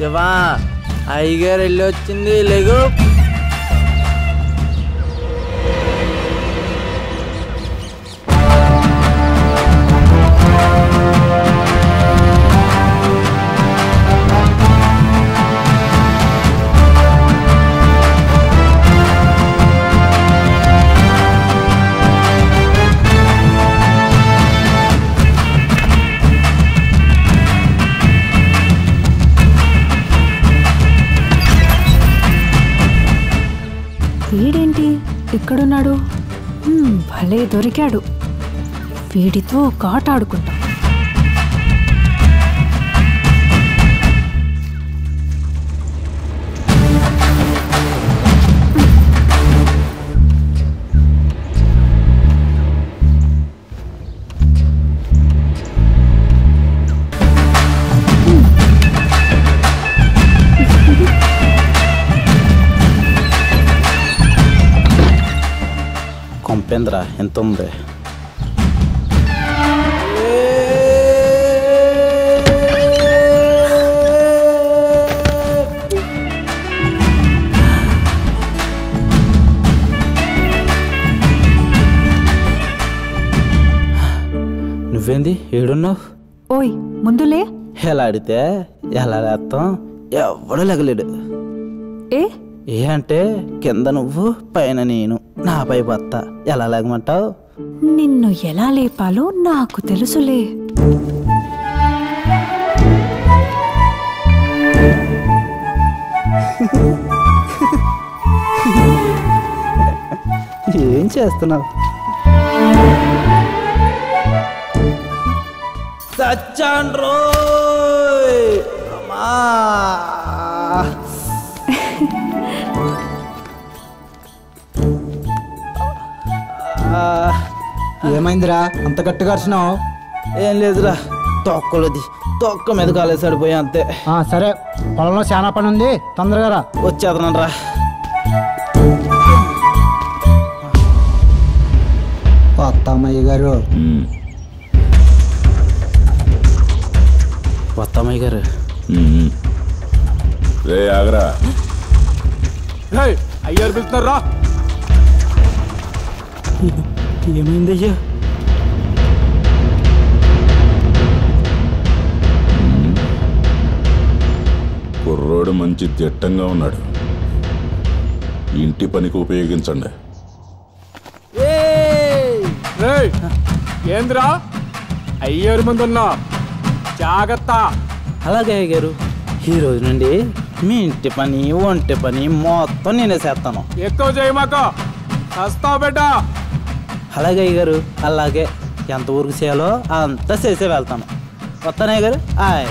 శివా అయ్యగారు వెళ్ళి వచ్చింది లేగు. వీడేంటి ఇక్కడున్నాడు? భలే దొరికాడు. వీడితో ఒక ఆట ఆడుకుంటాం. కొంపేంద్ర ఎంత ఉంది? నువ్వేంది ఏడున్నావు? ఓయ్ ముందులే. ఎలా ఆడితే ఎలా లేస్తాం? ఎవడు లెగలేడు. ఏ అంటే కింద నువ్వు పైన నేను, నాపై బత్త. ఎలా లేగమంటావు? నిన్ను ఎలా లేపాలో నాకు తెలుసులే. ఏం చేస్తున్నావు? సచ్చాన్ రోయ్ అమ్మా. ఏమైందిరా అంత గట్టిగా అరిచినావు? ఏం లేదురా, తొక్కలది తొక్క మీద కాలేసాడిపోయా అంతే. సరే, పొలంలో చాలా పని ఉంది, తొందరగా రా. వచ్చేదనండి రా. వస్తామయ్య గారు. వస్తామయ్య గారు. రే ఆగరా. అయ్యారు పిలుస్తున్నారా? ఏమైందయ్యా? కుర్రోడు మంచి దిట్టంగా ఉన్నాడు, ఇంటి పనికి ఉపయోగించండి. ఏంద్రా అయ్యారు ముందున్నా జాగ్రత్త. అలాగే అయ్యారు, ఈ రోజు నుండి మీ ఇంటి పని ఒంటి పని మొత్తం నేనే చేస్తాను. ఎక్కువ చేయమాక, వస్తావు బేటా. అలాగే అయ్యారు, అలాగే ఎంత ఊరికి చేయాలో అంతా చేసే వెళ్తాను. వస్తాను అయ్యారు. ఆయ్.